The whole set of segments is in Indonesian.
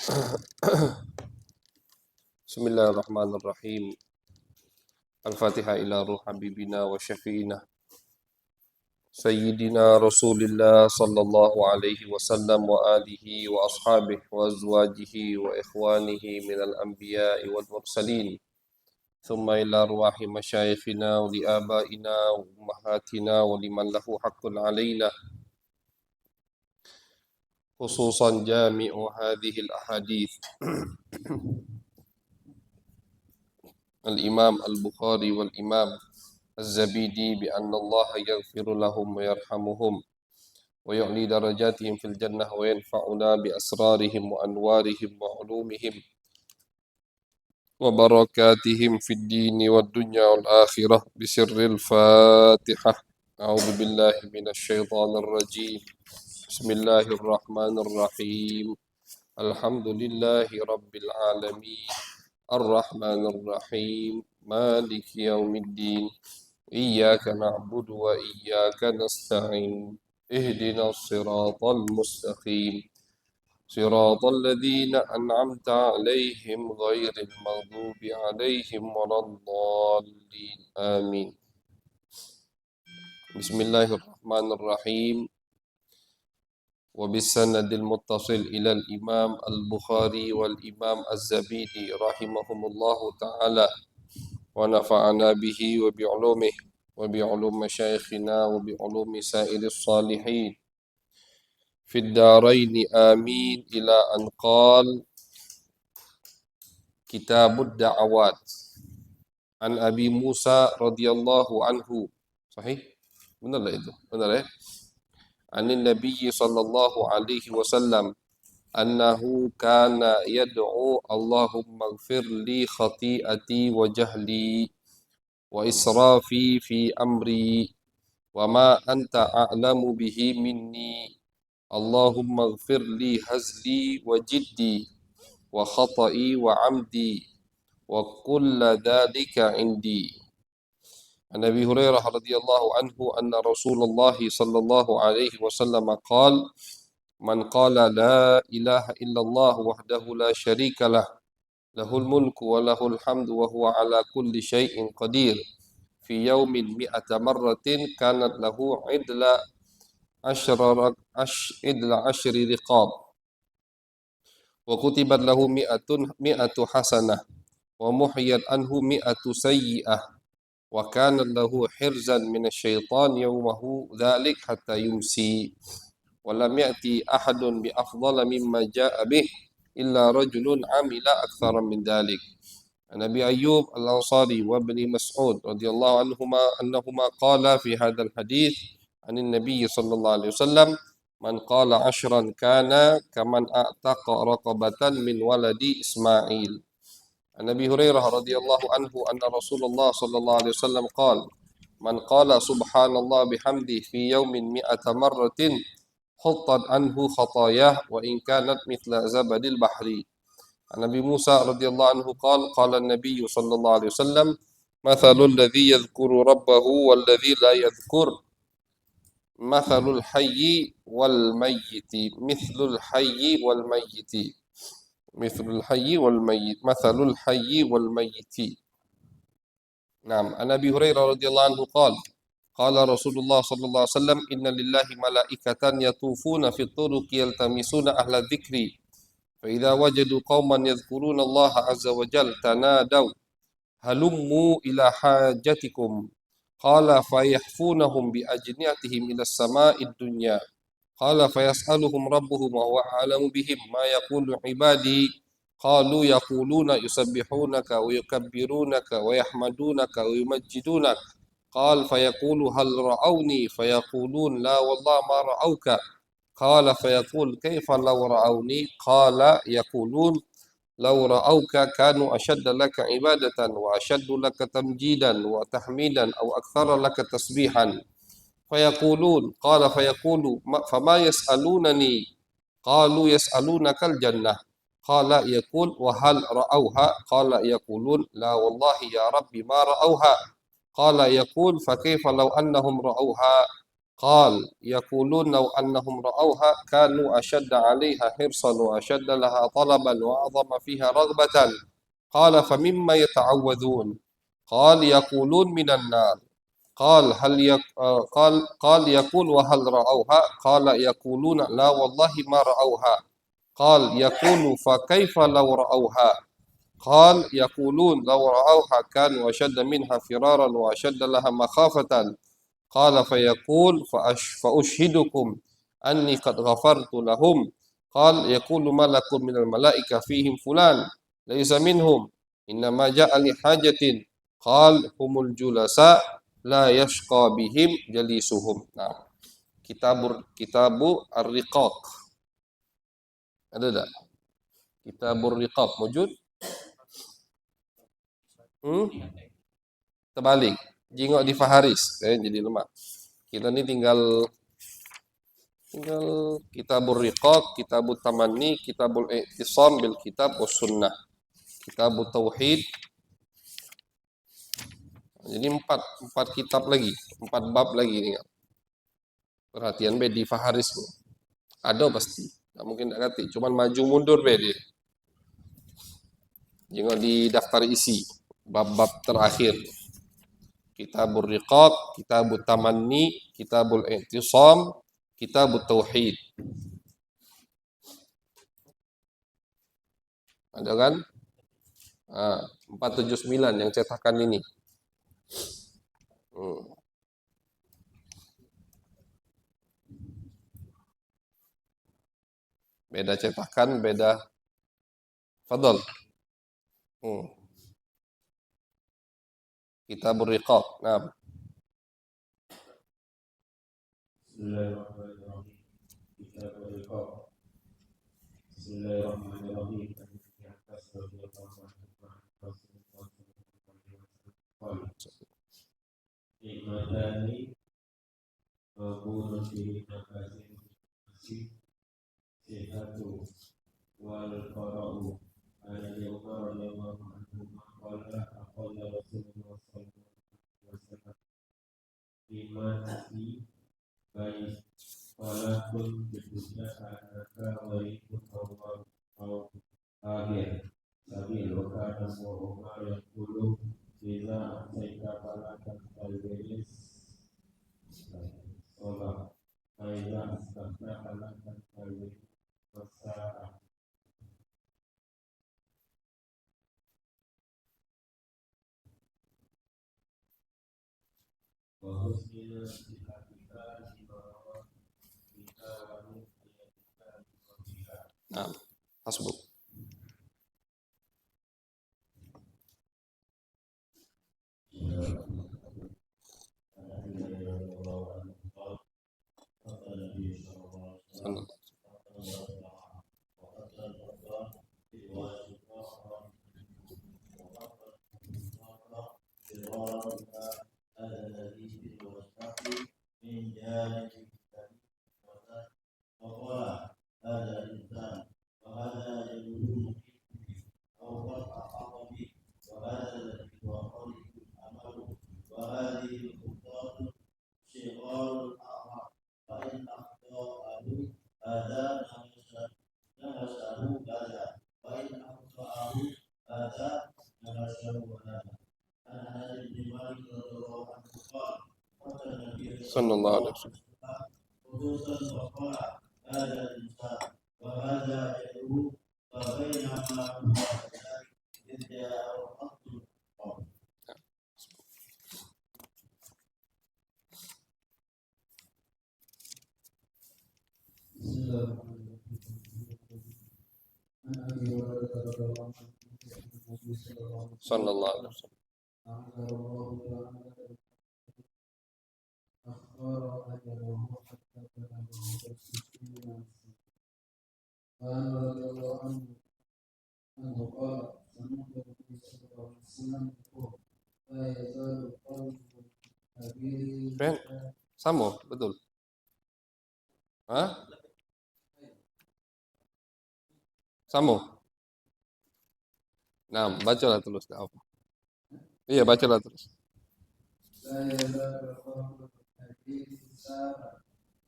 بسم الله الرحمن الرحيم. الفاتحة إلى روح حبيبنا وشفينا سيدنا رسول الله صلى الله عليه وسلم وآله وأصحابه وأزواجه وإخوانه من الأنبياء والمرسلين، ثم إلى أرواح مشايخنا ولآبائنا وأمهاتنا ولمن له حق علينا، خصوصا جامع هذه الأحاديث الإمام البخاري والإمام الزبيدي بأن الله يغفر لهم ويرحمهم ويعلي درجاتهم في الجنة وينفعنا بأسرارهم وأنوارهم وعلومهم وبركاتهم في الدين والدنيا والآخرة بسر الفاتحة. أعوذ بالله من الشيطان الرجيم. بسم الله الرحمن الرحيم. الحمد لله رب العالمين الرحمن الرحيم مالك يوم الدين إياك نعبد وإياك نستعين اهدنا الصراط المستقيم صراط الذين أنعمت عليهم غير المغضوب عليهم ولا الضالين آمين. بسم الله الرحمن الرحيم. وبالسند المتصل إلى الإمام البخاري والإمام الزبيدي رحمهم الله تعالى ونفعنا به وبعلومه وبعلوم مشايخنا وبعلوم سائر الصالحين في الدارين آمين. إلى أن قال: كتاب الدعوات عن أبي موسى رضي الله عنه. صحيح؟ benar lah itu? Benar ya? عن النبي صلى الله عليه وسلم أنه كان يدعو اللهم اغفر لي خطيئتي وجهلي وإسرافي في أمري وما أنت أعلم به مني اللهم اغفر لي هزلي وجدي وخطئي وعمدي وكل ذلك عندي. عن أبي هريرة رضي الله عنه أن رسول الله صلى الله عليه وسلم قال: من قال لا إله إلا الله وحده لا شريك له له الملك وله الحمد وهو على كل شيء قدير في يوم 100 مرة كانت له عدل عشر رقاب وكتبت له 100 حسنة ومحيت عنه 100 سيئة وكانت له حرزا من الشيطان يومه ذلك حتى يمسي ولم يأتي أحد بأفضل مما جاء به إلا رجل عمل أكثر من ذلك. عن أبي أيوب الأنصاري وابن مسعود رضي الله عنهما أنهما قالا في هذا الحديث عن النبي صلى الله عليه وسلم: من قال 10 كان كمن أعتق رقبة من ولد إسماعيل. عن أبي هريرة رضي الله عنه أن رسول الله صلى الله عليه وسلم قال: من قال سبحان الله بحمده في يوم 100 مرة حطت عنه خطاياه وإن كانت مثل زبد البحر. عن أبي موسى رضي الله عنه قال: قال النبي صلى الله عليه وسلم: مثل الذي يذكر ربه والذي لا يذكر مثل الحي والميت مثل الحي والميت مثل الحي والميت مثل الحي والميت. نعم. عن أبي هريرة رضي الله عنه قال: قال رسول الله صلى الله عليه وسلم: إن لله ملائكة يطوفون في الطرق يلتمسون أهل الذكر فإذا وجدوا قوما يذكرون الله عز وجل تنادوا هلموا إلى حاجتكم قال فيحفونهم بأجنحتهم إلى السماء الدنيا قال فيسألهم ربهم وهو أعلم بهم ما يقول عبادي قالوا يقولون يسبحونك ويكبرونك ويحمدونك ويمجدونك قال فيقول هل رأوني فيقولون لا والله ما رأوك قال فيقول كيف لو رأوني قال يقولون لو رأوك كانوا أشد لك عبادة وأشد لك تمجيدا وتحميدا أو أكثر لك تسبيحا فيقولون قال فيقول فما يسألونني قالوا يسألونك الجنة قال يقول وهل رأوها قال يقولون لا والله يا رب ما رأوها قال يقول فكيف لو أنهم رأوها قال يقولون لو أنهم رأوها كانوا أشد عليها حرصا وأشد لها طلبا وأعظم فيها رغبة. قال فمما يتعوذون؟ قال يقولون من النار. قال يقول وهل رأوها؟ قال يقولون لا والله ما رأوها. قال يقول فكيف لو رأوها؟ قال يقولون لو رأوها كانوا أشد منها فرارا وأشد لها مخافة. قال فيقول فأشهدكم أني قد غفرت لهم. قال يقول ملك من الملائكة فيهم فلان ليس منهم إنما جاء لحاجة. قال هم الجلساء لا يشقى بهم جليسهم. Nah, kitabu ar-riqaq ada tak? Kitabur riqaq wujud? Terbalik. Jingok di Faharis, jadi lemah. Kita ini tinggal kitabur riqaq, kitabut tamanni, kitabul i'tisam bil kitab was sunnah, kitabut tauhid. Jadi empat kitab lagi, 4 bab lagi nih. Perhatian be di Faharis nih. Ada pasti. Nggak mungkin nggak ngerti. Cuman maju mundur be dia. Jengok di daftar isi bab-bab terakhir. Kitabur riqaq, kitabut tamanni, kitabul i'tisam, kitabut tauhid. Ada kan? 479 yang cetakan ini. Beda cetakan, beda. Fadol. Kitabur riqaq. Nah. Bismillahirrahmanirrahim. Kitabur riqaq. Bismillahirrahmanirrahim. Nikmatani mabunun bihi nakasin masih sehatu wal qara'u ayat Umar radhiyallahu anhu qala aqalla Rasulullah sallallahu alaihi wasallam imati baik walaupun berdusta anaka wa ikut Allah au akhir sabil wakana wa Umar yang dulu bila saya katakan al-wiris sholat saya katakan al-wiris masa bahusnya kita di bawah kita lalu kita di bawah. Nah, hasbuk. Sallallahu alaihi wasallam. Sallallahu alaihi wasallam. Ben, sama, betul. Hah? Sama. Nah, bacalah terus. Apa? Iya, bacalah terus.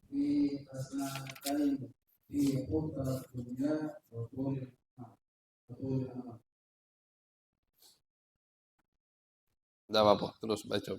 في مسألتين في قدرة الدنيا وطول الأمل. Tidak apa-apa, terus baca.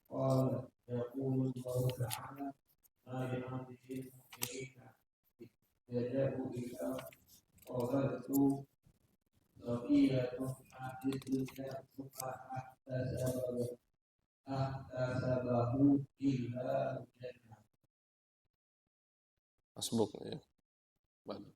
قال يقول الله تعالى ما لعبده المؤمنين يجاء إلى قبلت بقية أهل الدنيا ثم أحتسبه إلا الجنة. Masbuk ya. Baik.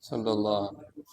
Sallallahu alaihi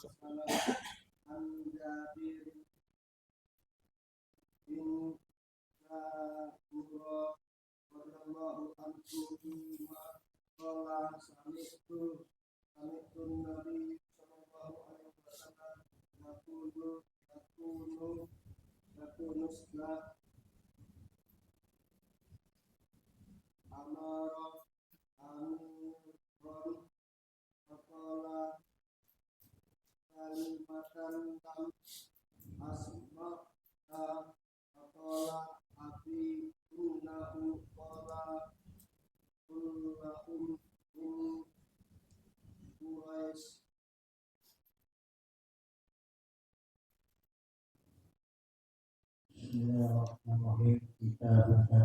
Bismillahirrahmanirrahim. Kita baca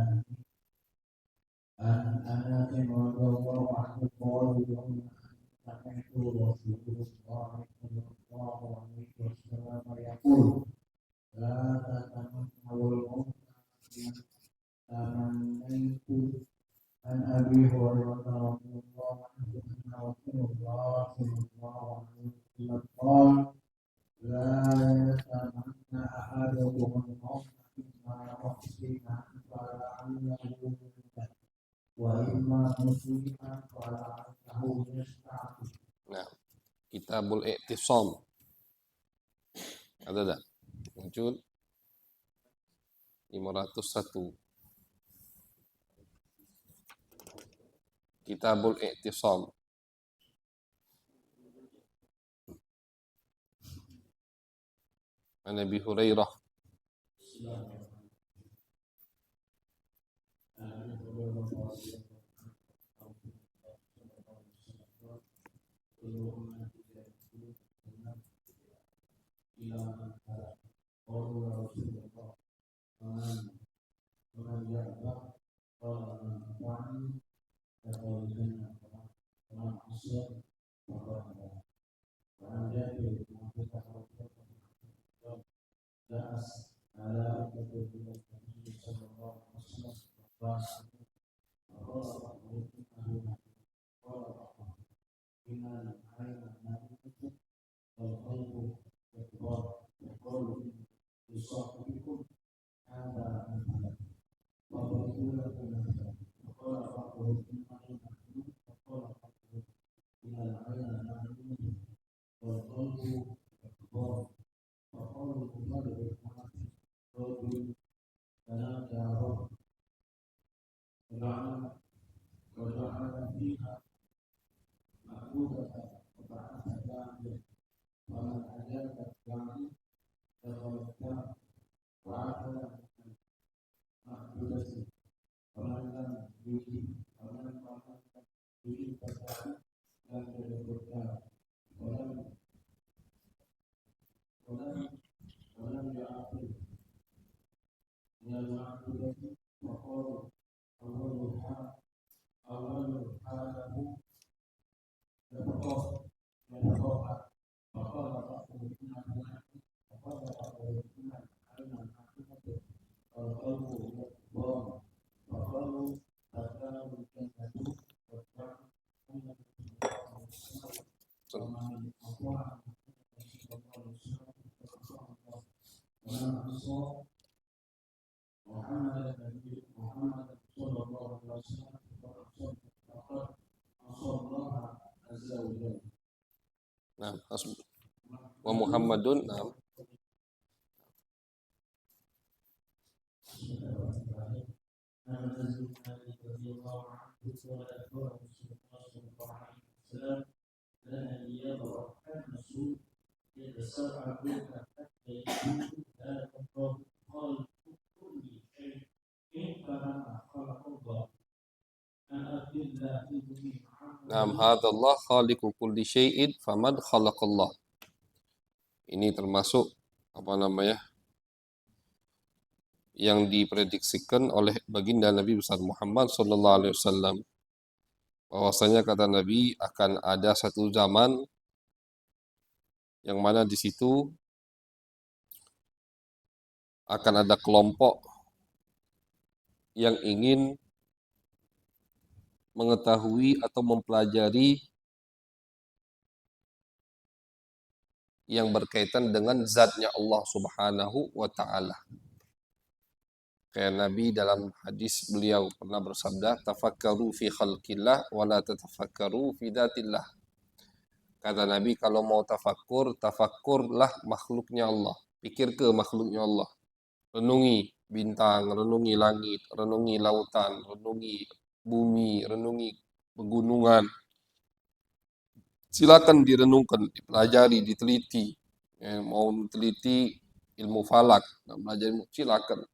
Anas radhiyallahu anhu qala sami'tu Rasulullah sallallahu alaihi wasallam yaqul la tatamannawul mauta tamannaitu an Abi Hurairah radhiyallahu anhu anna Rasulullah sallallahu alaihi wasallam qala la yatamanna ahadukum al-maut mimma muhsina fala'allahu wa imma musliman fala'allahu yasta'fu. Nah, Kitabul I'tisam. Ada tak? Muncul 501. Kitabul I'tisam. An Abi Hurairah Nah, wa Muhammadun, nah. Nam hadallah khaliqu kulli syai'in faman khalaqallah. Ini termasuk apa namanya? Yang diprediksikan oleh baginda Nabi besar Muhammad sallallahu alaihi wasallam. Bahwasanya kata Nabi akan ada satu zaman yang mana di situ akan ada kelompok yang ingin mengetahui atau mempelajari yang berkaitan dengan zatnya Allah Subhanahu wa taala. Kayak Nabi dalam hadis beliau pernah bersabda, tafakkaru fi khalqillah wa la tatafakkaru fi dzatillah. Kata Nabi, kalau mau tafakkur, tafakkurlah makhluknya Allah. Pikir ke makhluknya Allah. Renungi bintang, renungi langit, renungi lautan, renungi bumi, renungi pegunungan. Silakan direnungkan, dipelajari, diteliti. Mau teliti ilmu falak, belajar silakan.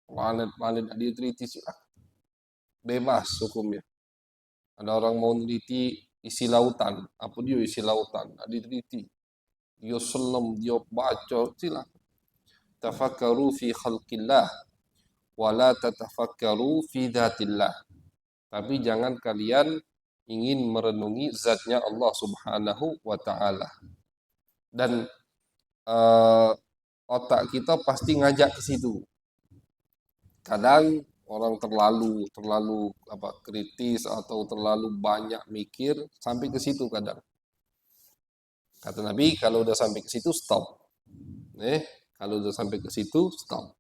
Planet-planet diteliti silakan. Bebas hukumnya. Ada orang mau teliti isi lautan, apa dia isi lautan, diteliti. Dia selam, dia baca, silakan. Tafakkaru fi khalqillah wa la tatafakkaru fi dzatillah. Tapi jangan kalian ingin merenungi zatnya Allah Subhanahu wa taala. Dan otak kita pasti ngajak ke situ. Kadang orang terlalu kritis atau terlalu banyak mikir sampai ke situ kadang. Kata Nabi, kalau udah sampai ke situ stop. Kalau udah sampai ke situ stop.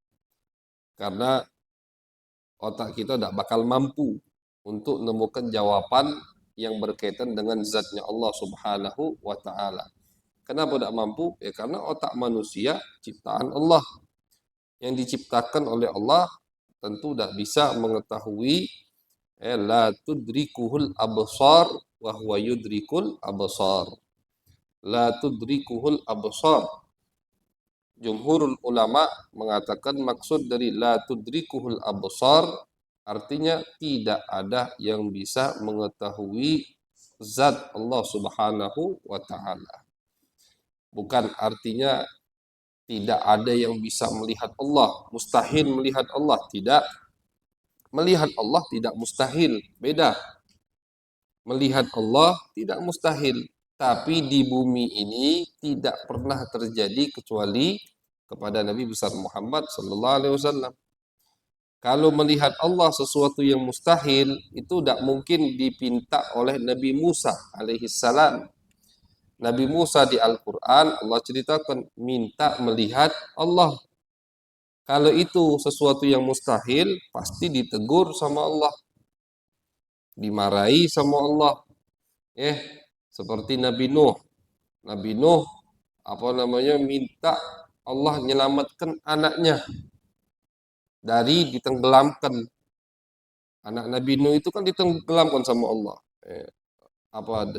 Karena otak kita tidak bakal mampu untuk menemukan jawaban yang berkaitan dengan zatnya Allah Subhanahu wa taala. Kenapa tidak mampu? Ya karena otak manusia ciptaan Allah. Yang diciptakan oleh Allah tentu tidak bisa mengetahui la tudrikuhul absar wa huwa yudrikul absar. La tudrikuhul absar. Jumhurul ulama mengatakan maksud dari la tudrikuhul absar artinya tidak ada yang bisa mengetahui zat Allah Subhanahu wa taala. Bukan artinya tidak ada yang bisa melihat Allah, mustahil melihat Allah, tidak. Melihat Allah tidak mustahil, beda. Melihat Allah tidak mustahil, tapi di bumi ini tidak pernah terjadi kecuali kepada Nabi besar Muhammad sallallahu alaihi wasallam. Kalau melihat Allah sesuatu yang mustahil itu tidak mungkin dipinta oleh Nabi Musa alaihi salam. Nabi Musa di Al-Quran Allah ceritakan minta melihat Allah. Kalau itu sesuatu yang mustahil pasti ditegur sama Allah, dimarahi sama Allah. Seperti Nabi Nuh. Nabi Nuh minta Allah menyelamatkan anaknya dari ditenggelamkan. Anak Nabi Nuh itu kan ditenggelamkan sama Allah.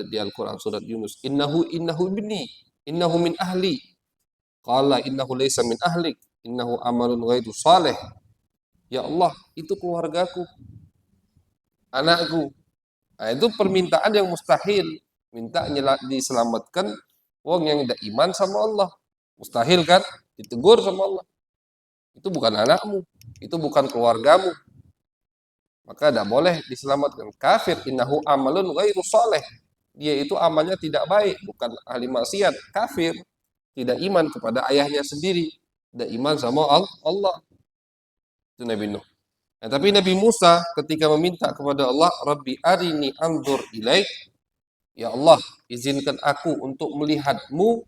Di Al-Quran surat Yunus, innahu ibni, innahu min ahli. Qala innahu laysa min ahlik, innahu amalun ghairu salih. Ya Allah, itu keluargaku, anakku. Nah, itu permintaan yang mustahil. Minta diselamatkan wong yang tidak iman sama Allah. Mustahil kan? Ditegur sama Allah. Itu bukan anakmu, itu bukan keluargamu. Maka tidak boleh diselamatkan. Kafir, innahu amalun ghairu saleh. Dia itu amalnya tidak baik, bukan ahli maksiat. Kafir, tidak iman kepada ayahnya sendiri, tidak iman sama Allah. Itu Nabi Nuh. Nah, tapi Nabi Musa ketika meminta kepada Allah, Rabbi arini anzur ilaik, ya Allah, izinkan aku untuk melihatmu.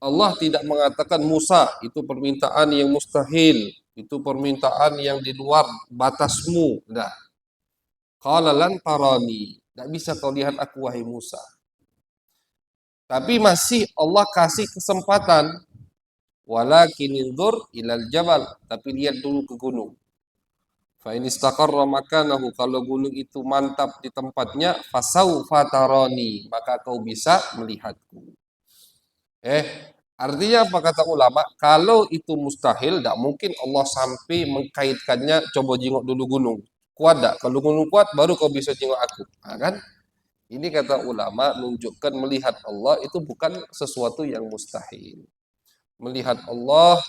Allah tidak mengatakan Musa, itu permintaan yang mustahil, itu permintaan yang di luar batasmu. Nah, qala lan tarani, tidak bisa kau lihat aku wahai Musa. Tapi masih Allah kasih kesempatan, walakin inzur ilal jabal, tapi lihat dulu ke gunung. Fa in istaqarra makanahu, kalau gunung itu mantap di tempatnya, fasaufa tarani, maka kau bisa melihatku. Artinya apa kata ulama? Kalau itu mustahil, tidak mungkin Allah sampai mengkaitkannya, coba jengok dulu gunung. Kuat tak? Kalau gunung kuat, baru kau bisa jengok aku. Nah, kan? Ini kata ulama menunjukkan melihat Allah itu bukan sesuatu yang mustahil. Melihat Allah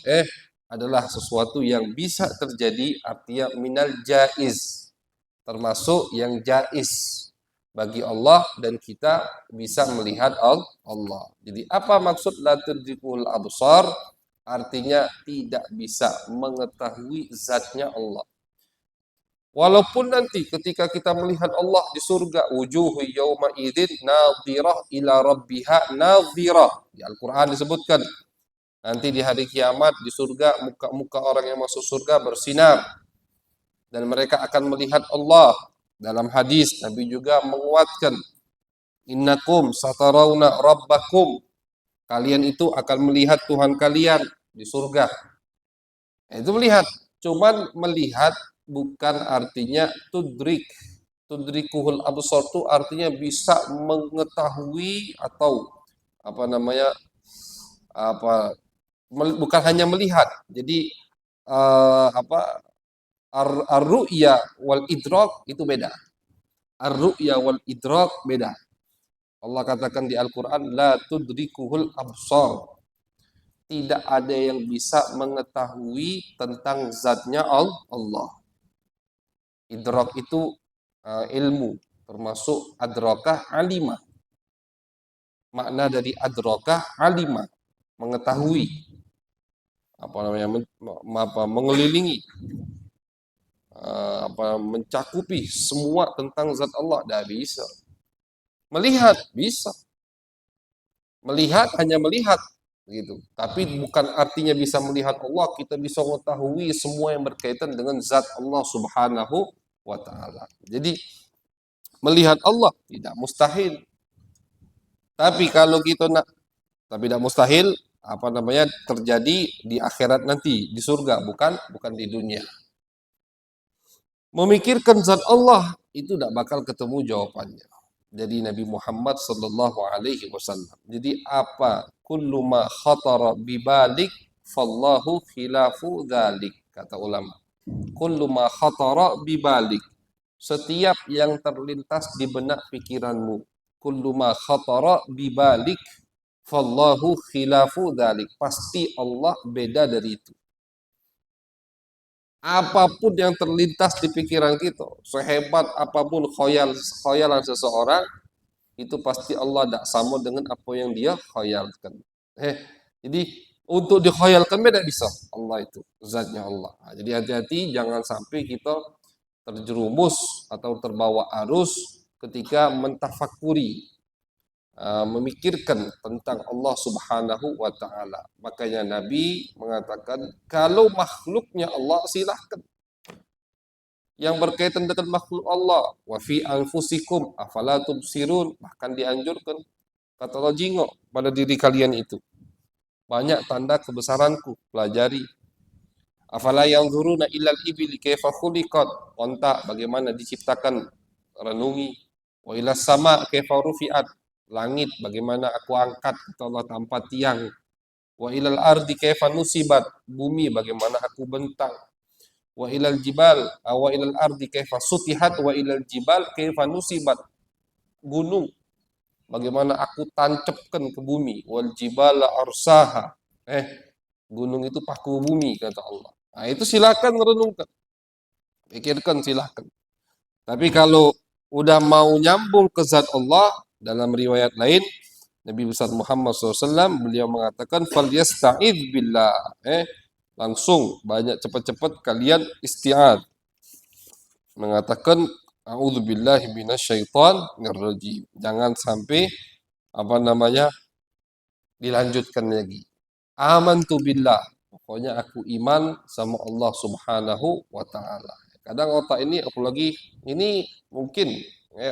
adalah sesuatu yang bisa terjadi, artinya minal jaiz, termasuk yang jaiz bagi Allah, dan kita bisa melihat Allah. Jadi apa maksud la tudrikul absar? Artinya tidak bisa mengetahui zatnya Allah. Walaupun nanti ketika kita melihat Allah di surga, wujuhu yawma idzin nadhirah ila rabbiha nadhirah. Di Al-Qur'an disebutkan nanti di hari kiamat di surga muka-muka orang yang masuk surga bersinar dan mereka akan melihat Allah. Dalam hadis Nabi juga menguatkan, innakum satarawna rabbakum, kalian itu akan melihat Tuhan kalian di surga. Itu melihat, cuman melihat bukan artinya tudrikuhul absar, itu artinya bisa mengetahui atau apa namanya, apa, bukan hanya melihat. Jadi apa, ar-ru'ya wal idrak itu beda. Ar-ru'ya wal idrak beda. Allah katakan di Al-Qur'an, la tudrikuhul absar. Tidak ada yang bisa mengetahui tentang zatnya Allah. Idrak itu ilmu, termasuk adrakah alimah. Makna dari adrakah alimah, mengetahui, apa namanya, mengelilingi, mencakupi semua tentang zat Allah. Tidak bisa. Melihat bisa. Melihat hanya melihat gitu. Tapi bukan artinya bisa melihat Allah, kita bisa mengetahui semua yang berkaitan dengan zat Allah Subhanahu wa taala. Jadi melihat Allah tidak mustahil. Tapi kalau kita tapi tidak mustahil apa namanya terjadi di akhirat nanti, di surga, bukan di dunia. Memikirkan zat Allah itu tidak bakal ketemu jawabannya. Jadi Nabi Muhammad sallallahu alaihi wasallam. Jadi apa? Kullu ma khatara bibalik fallahu khilafu dzalik, kata ulama. Kullu ma khatara bibalik. Setiap yang terlintas di benak pikiranmu. Kullu ma khatara bibalik fallahu khilafu dzalik. Pasti Allah beda dari itu. Apapun yang terlintas di pikiran kita, sehebat apapun khayalan seseorang, itu pasti Allah tidak sama dengan apa yang dia khayalkan. Jadi untuk dikhayalkan beda bisa Allah itu, zatnya Allah. Nah, jadi hati-hati jangan sampai kita terjerumus atau terbawa arus ketika mentafakuri, memikirkan tentang Allah Subhanahu wa taala. Makanya Nabi mengatakan, kalau makhluknya Allah silahkan. Yang berkaitan dengan makhluk Allah, wa fi anfusikum afala tubsirun, bahkan dianjurkan, kata Allah, jingok pada diri kalian itu. Banyak tanda kebesaranku, pelajari. Afala yanzuruna illal ibili kaifa khuliqat, onta bagaimana diciptakan, renungi. Wa ilas sama kaifa rufi'at, langit bagaimana aku angkat, kata Allah, tanpa tiang. Wa ilal ardi kaifa nusibat, bumi bagaimana aku bentang. wa ilal jibal wa ilal ardi kaifa sutihat wa ilal jibal kaifa nusibat. Gunung bagaimana aku tancapkan ke bumi, wal jibala arsaha. Gunung itu paku bumi kata Allah. Nah, itu silakan renungkan. Pikirkan silakan. Tapi kalau udah mau nyambung ke zat Allah, dalam riwayat lain Nabi besar Muhammad SAW beliau mengatakan falyasta'id billah. Langsung banyak cepat-cepat kalian isti'ad. Mengatakan a'udzubillahi minasyaitonir rajim. Jangan sampai dilanjutkan lagi. Amantu billah. Pokoknya aku iman sama Allah Subhanahu wa taala. Kadang otak ini apalagi ini mungkin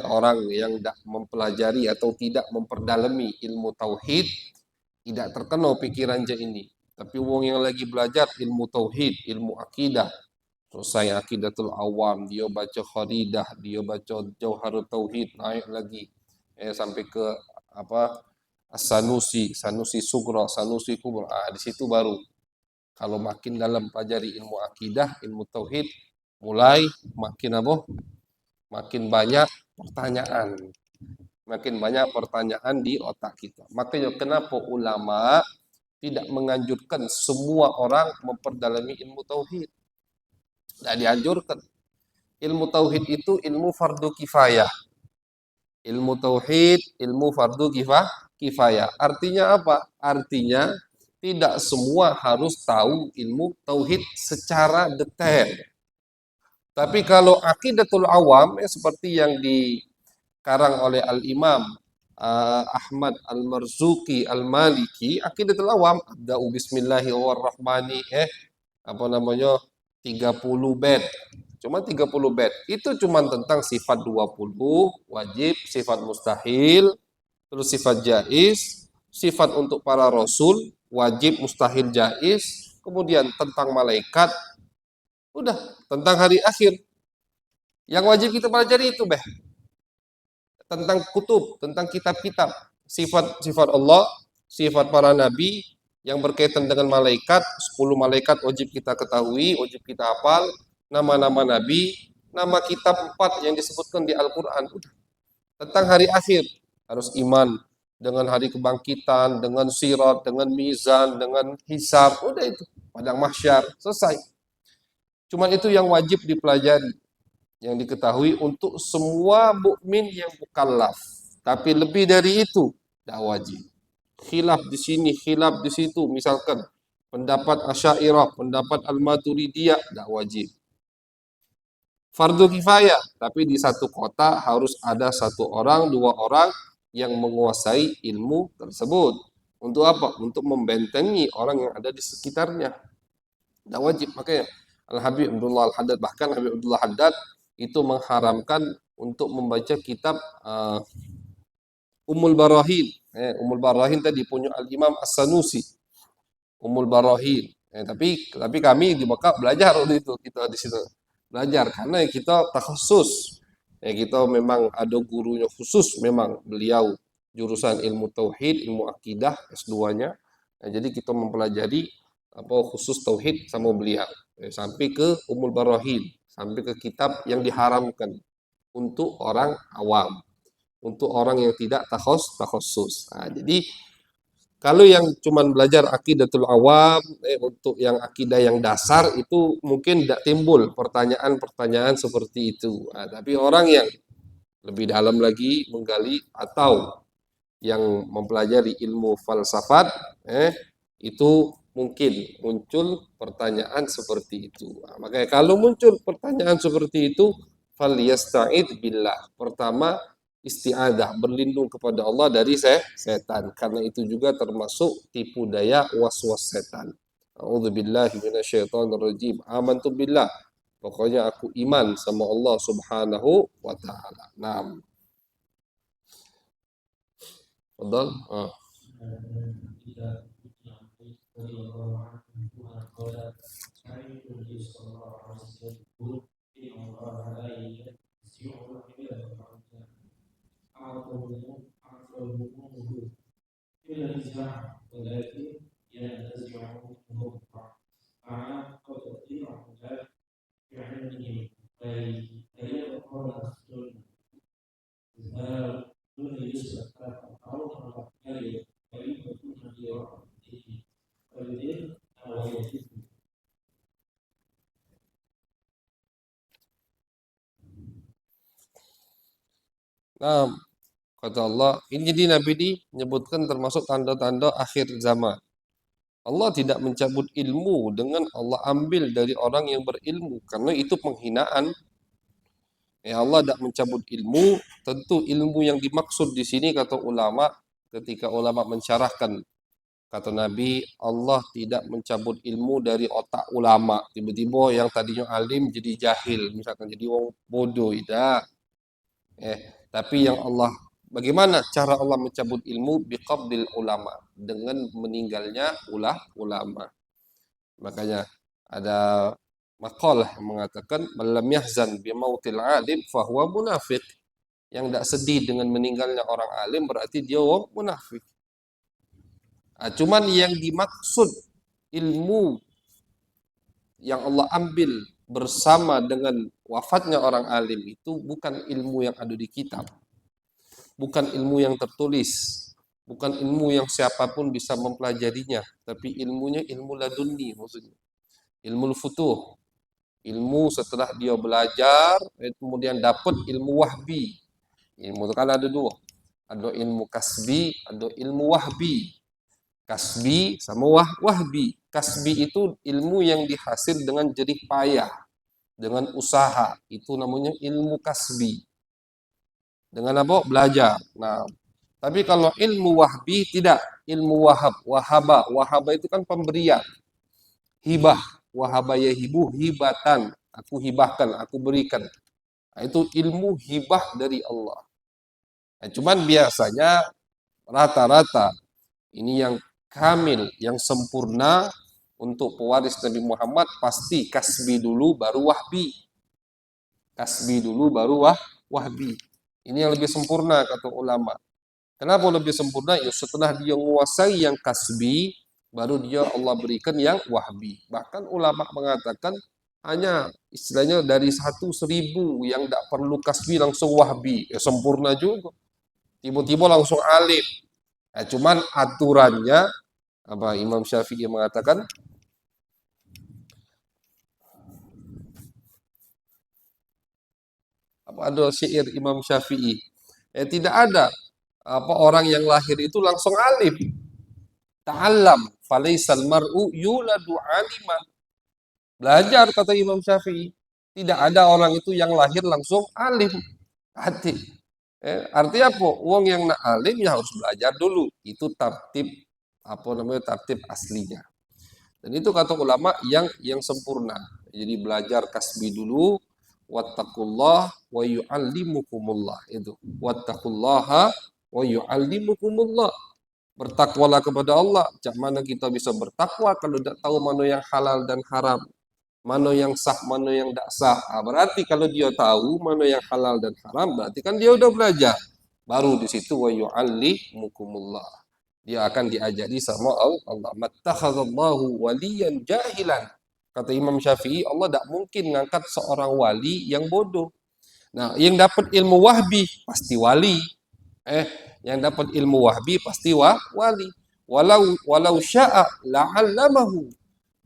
orang yang tidak mempelajari atau tidak memperdalami ilmu tauhid tidak terkena pikiran je ini. Tapi wong yang lagi belajar ilmu tauhid, ilmu akidah, selesai akidatul awam, dia baca kharidah, dia baca jauharut tauhid, naik lagi sampai ke Sanusi, Sanusi Sugra, Sanusi Kubra. Di situ baru kalau makin dalam pelajari ilmu akidah, ilmu tauhid, mulai makin banyak pertanyaan. Makin banyak pertanyaan di otak kita. Makanya kenapa ulama tidak menganjurkan semua orang memperdalami ilmu tauhid. Tidak dianjurkan. Ilmu tauhid itu ilmu fardu kifayah. Ilmu tauhid, ilmu fardu kifayah. Artinya apa? Artinya tidak semua harus tahu ilmu tauhid secara detail. Tapi kalau aqidatul awam seperti yang dikarang oleh Al-Imam Ahmad Al-Marzuki Al-Maliki, aqidatul awam, abda'u bismillahirrahmanirrahim, 30 bed. Cuma 30 bed. Itu cuma tentang sifat 20, wajib, sifat mustahil, terus sifat jaiz, sifat untuk para rasul, wajib, mustahil, jaiz, kemudian tentang malaikat, udah, tentang hari akhir. Yang wajib kita pelajari itu, tentang kutub, tentang kitab-kitab, sifat-sifat Allah, sifat para nabi, yang berkaitan dengan malaikat, 10 malaikat wajib kita ketahui, wajib kita hafal, nama-nama nabi, nama kitab 4 yang disebutkan di Al-Quran. Tentang hari akhir, harus iman dengan hari kebangkitan, dengan sirat, dengan mizan, dengan hisab, udah itu, padang mahsyar, selesai. Cuma itu yang wajib dipelajari, yang diketahui untuk semua mukmin yang mukallaf. Tapi lebih dari itu, tidak wajib. Khilaf di sini, khilaf di situ, misalkan pendapat Asy'ariyah, pendapat Al-Maturidiyah, tidak wajib. Fardu kifayah, tapi di satu kota harus ada 1 orang, 2 orang yang menguasai ilmu tersebut. Untuk apa? Untuk membentengi orang yang ada di sekitarnya. Tidak wajib. Makanya Al-Habib Abdullah Al-Haddad, bahkan Habib Abdullah Haddad itu mengharamkan untuk membaca kitab Ummul Barahin. Ummul Barahin tadi punya Al-Imam As-Sanusi. Ummul Barahin. Tapi kami di Mekah belajar waktu itu, kita di situ belajar karena kita takhusus. Kita memang ada gurunya khusus, memang beliau jurusan ilmu tauhid, ilmu akidah S2-nya. Jadi kita mempelajari khusus tauhid sama beliau. Sampai ke Ummul Barahin, sampai ke kitab yang diharamkan untuk orang awam, untuk orang yang tidak takhusus. Jadi kalau yang cuman belajar akidatul awam, untuk yang akidah yang dasar itu mungkin tidak timbul pertanyaan-pertanyaan seperti itu. Tapi orang yang lebih dalam lagi menggali atau yang mempelajari ilmu falsafat, itu mungkin muncul pertanyaan seperti itu. Makanya kalau muncul pertanyaan seperti itu, falyasta'id billah. Pertama, isti'adah, berlindung kepada Allah dari setan. Karena itu juga termasuk tipu daya was-was setan. A'udzubillahi minasyaitonirrajim. Amantu billah. Pokoknya aku iman sama Allah Subhanahu wa taala. Naam. Fadal. Nah, kata Allah, ini jadi Nabi ini menyebutkan termasuk tanda-tanda akhir zaman. Allah tidak mencabut ilmu dengan Allah ambil dari orang yang berilmu, karena itu penghinaan. Ya, Allah tidak mencabut ilmu, tentu ilmu yang dimaksud di sini kata ulama, ketika ulama mensyarahkan kata Nabi, Allah tidak mencabut ilmu dari otak ulama. Tiba-tiba yang tadinya alim jadi jahil, misalkan jadi orang bodoh, tidak. Tapi yang Allah, bagaimana cara Allah mencabut ilmu? Biqabdil ulama, dengan meninggalnya ulama. Makanya ada maqalah yang mengatakan, "Malam yahzan bi mautil alim fahuwa munafiq." Yang tidak sedih dengan meninggalnya orang alim berarti dia orang munafik. Cuman yang dimaksud ilmu yang Allah ambil bersama dengan wafatnya orang alim itu bukan ilmu yang ada di kitab, bukan ilmu yang tertulis, bukan ilmu yang siapapun bisa mempelajarinya, tapi ilmunya ilmu laduni, maksudnya ilmu futuh, ilmu setelah dia belajar kemudian dapat ilmu wahbi. Ilmu itu kan ada dua, ada ilmu kasbi, ada ilmu wahbi. Kasbi sama wahbi. Kasbi itu ilmu yang dihasil dengan jerih payah, dengan usaha. Itu namanya ilmu kasbi. Dengan apa? Belajar. Nah, tapi kalau ilmu wahbi tidak. Ilmu wahaba itu kan pemberian. Hibah. Wahaba yahibu hibatan. Aku hibahkan, aku berikan. Nah, itu ilmu hibah dari Allah. Nah, cuman biasanya rata-rata ini yang kamil, yang sempurna untuk pewaris Nabi Muhammad pasti kasbi dulu baru wahbi. Kasbi dulu baru wahbi. Ini yang lebih sempurna kata ulama. Kenapa lebih sempurna? Ya setelah dia menguasai yang kasbi, baru dia Allah berikan yang wahbi. Bahkan ulama mengatakan hanya istilahnya dari 1.000 yang tidak perlu kasbi langsung wahbi. Ya sempurna juga. Tiba-tiba langsung alim. Cuman aturannya apa Imam Syafi'i mengatakan apa ada syair Imam Syafi'i tidak ada apa orang yang lahir itu langsung alim. Ta'allam falaisal mar'u yuladu aliman. Belajar kata Imam Syafi'i. Tidak ada orang itu yang lahir langsung alim. Hati. Artinya apa? Uang yang nak alim ya harus belajar dulu. Itu tertib apa namanya tertib aslinya. Dan itu kata ulama yang sempurna. Jadi belajar kasbi dulu, wattaqullah wa yu'allimukumullah. Itu wattaqullaha wa yu'allimukumullah. Bertakwalah kepada Allah. Cak mana kita bisa bertakwa kalau tidak tahu mana yang halal dan haram, mana yang sah, mana yang tidak sah. Berarti kalau dia tahu mana yang halal dan haram, berarti kan dia udah belajar. Baru di situ wa yu'allimukumullah. Dia akan diajari sama Allah. Mattakhadallahu waliyan jahilan. Kata Imam Syafi'i, Allah tidak mungkin mengangkat seorang wali yang bodoh. Nah, yang dapat ilmu wahbi pasti wali. Yang dapat ilmu wahbi pasti wali. Walau sya'a la'allamahu.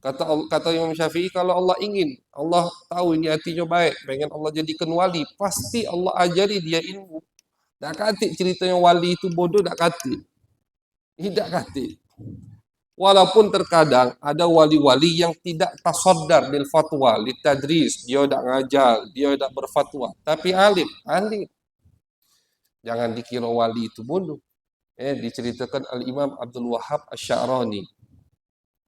Kata Imam Syafi'i, kalau Allah ingin, Allah tahu ini hatinya baik, pengen Allah jadikan wali, pasti Allah ajari dia ilmu. Tak kati ceritanya wali itu bodoh, tak kati. Tidak kati. Walaupun terkadang ada wali-wali yang tidak tasaddar bil fatwa, li tadris, dia tidak ngajar, dia tidak berfatwa, tapi alim. Jangan dikira wali itu bodoh. Diceritakan Al-Imam Abdul Wahhab Asy-Sya'rani.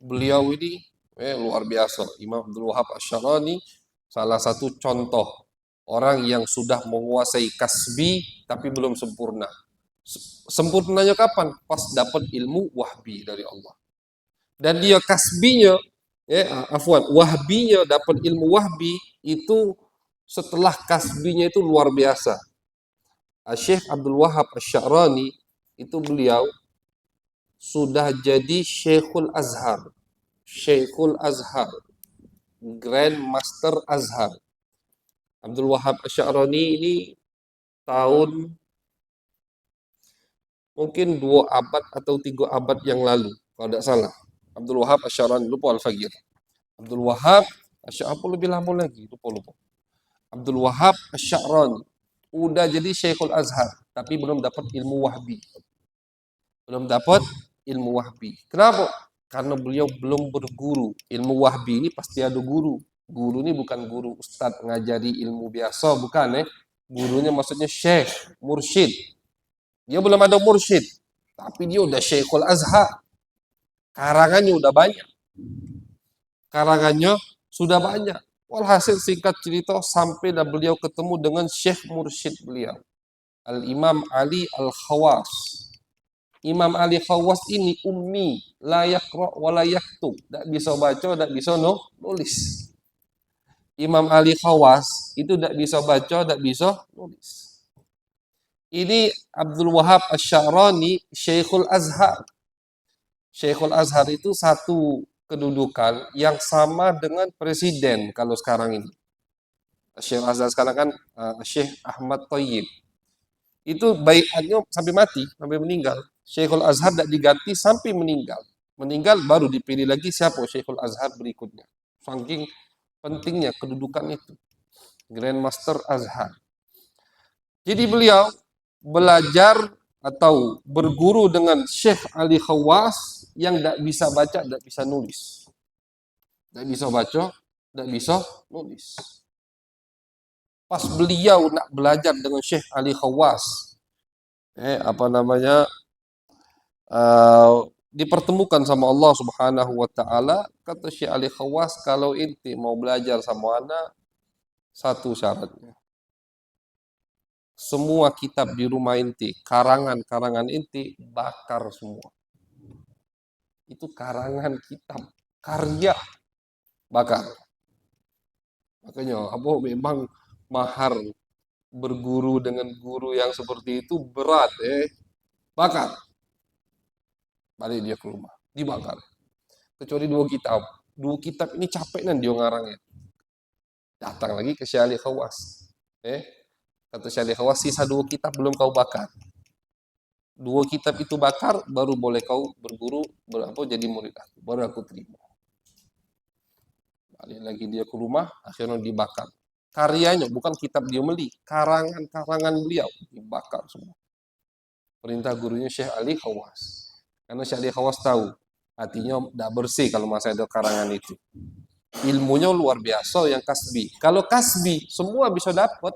Beliau ini luar biasa. Imam Abdul Wahhab Asy-Sya'rani salah satu contoh orang yang sudah menguasai kasbi tapi belum sempurna. Sempurnanya kapan? Pas dapat ilmu wahbi dari Allah. Dan dia kasbinya, wahbinya dapat ilmu wahbi itu setelah kasbinya itu luar biasa. Syekh Abdul Wahhab Asy-Sya'rani itu beliau sudah jadi Syekhul Azhar. Syekhul Azhar, Grand Master Azhar. Abdul Wahhab Asy-Sya'rani ini tahun mungkin 2 abad atau 3 abad yang lalu, kalau tidak salah. Abdul Wahhab Asy-Sya'rani, lupa Al-Fagir. Abdul Wahhab Asy-Sya'rani lebih lama lagi, lupa. Abdul Wahhab Asy-Sya'rani udah jadi Syekhul Azhar. tapi belum dapat ilmu wahbi. Belum dapat ilmu wahbi. Kenapa? Karena beliau belum berguru. Ilmu wahbi ini pasti ada guru. Guru ini bukan guru ustadz ngajari ilmu biasa, bukan. Gurunya maksudnya syekh, mursyid. Dia belum ada mursyid, tapi dia udah Syekhul Azhar. Karangannya udah banyak. Karangannya sudah banyak. Walhasil singkat cerita, sampailah beliau ketemu dengan syekh mursyid beliau, Al-Imam Ali Al-Khawas. Imam Ali Khawas ini ummi, la yaqra wa la yaktub, tidak bisa baca, tidak bisa nulis. Imam Ali Khawas itu tidak bisa baca, tidak bisa nulis. Ini Abdul Wahab Asy-Sya'rani, Syekhul Azhar. Syekhul Azhar itu satu kedudukan yang sama dengan presiden kalau sekarang ini. Syekhul Azhar sekarang kan Syekh Ahmad Thayyib. Itu baiatnya sampai mati, sampai meninggal. Syekhul Azhar tidak diganti sampai meninggal. Meninggal baru dipilih lagi siapa Syekhul Azhar berikutnya. Saking pentingnya kedudukan itu. Grand Master Azhar. Jadi beliau belajar atau berguru dengan Syekh Ali Khawas yang tidak bisa baca, tidak bisa nulis. Tidak bisa baca, tidak bisa nulis. Pas beliau nak belajar dengan Syekh Ali Khawas, dipertemukan sama Allah Subhanahu wa taala, kata Syekh Ali Khawas, kalau inti mau belajar sama anak, satu syaratnya. Semua kitab di rumah inti, karangan-karangan inti, bakar semua. Itu karangan kitab, karya, bakar. Makanya memang mahar berguru dengan guru yang seperti itu berat, bakar. Balik dia ke rumah, dibakar. Kecuali dua kitab ini capek nan dia ngarangnya. Datang lagi ke Syekh Ali Khawas. Kata Syekh Ali Khawas, sisa 2 kitab belum kau bakar. 2 kitab itu bakar, baru boleh kau berguru, jadi murid aku, baru aku terima. Balik lagi dia ke rumah, akhirnya dibakar. Karyanya, bukan kitab dia beli, karangan-karangan beliau dibakar semua. Perintah gurunya Syekh Ali Khawas. Karena Syekh Ali Khawas tahu, hatinya tidak bersih kalau masih ada karangan itu. Ilmunya luar biasa yang kasbi. Kalau kasbi, semua bisa dapat.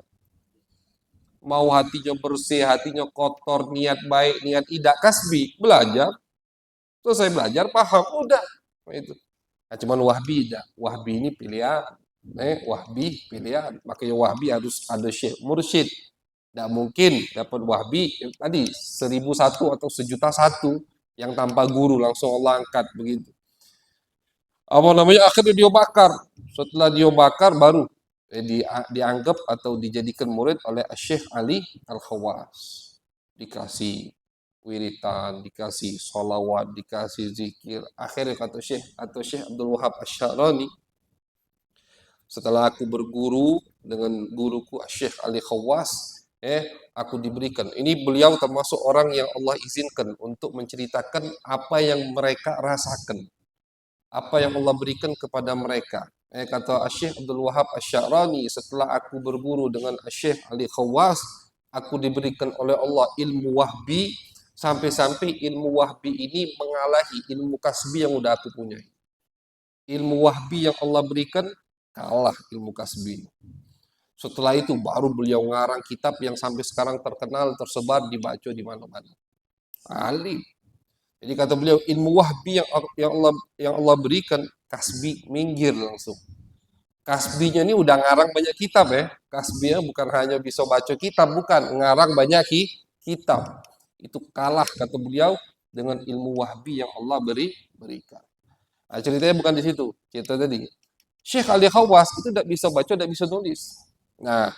Mau hatinya bersih, hatinya kotor, niat baik, niat tidak, kasbi, belajar. Terus saya belajar, paham, udah. Itu. Nah, cuman wahbi tidak. Wahbi ini pilihan. Wahbi pilihan. Makanya wahbi harus ada syekh mursyid. Tidak mungkin dapat wahbi tadi 1001 atau 1.000.001 yang tanpa guru langsung Allah angkat begitu. Akhirnya dia bakar. Setelah dia bakar baru dianggap atau dijadikan murid oleh Syekh Ali Al-Khawas. Dikasih wiritan, dikasih sholawat, dikasih zikir. Akhirnya kata Syekh Abdul Wahab Asy-Sya'rani, setelah aku berguru dengan guruku Syekh Ali Khawas, aku diberikan. Ini beliau termasuk orang yang Allah izinkan untuk menceritakan apa yang mereka rasakan, apa yang Allah berikan kepada mereka. Kata Syekh Abdul Wahab Asy-Sya'rani, setelah aku berguru dengan Syekh Ali Khawas, aku diberikan oleh Allah ilmu wahbi, sampai-sampai ilmu wahbi ini mengalahi ilmu kasbi yang udah aku punya. Ilmu wahbi yang Allah berikan kalah ilmu kasbi. Setelah itu baru beliau ngarang kitab yang sampai sekarang terkenal, tersebar, dibaca di mana-mana. Alim. Jadi kata beliau, ilmu wahbi yang Allah berikan, kasbi minggir langsung. Kasbinya ini udah ngarang banyak kitab Kasbinya bukan hanya bisa baca kitab, bukan, ngarang banyak kitab. Itu kalah kata beliau dengan ilmu wahbi yang Allah berikan. Nah, ceritanya bukan di situ. Cerita tadi, Syekh Ali Khawas itu tidak bisa baca, tidak bisa nulis. Nah,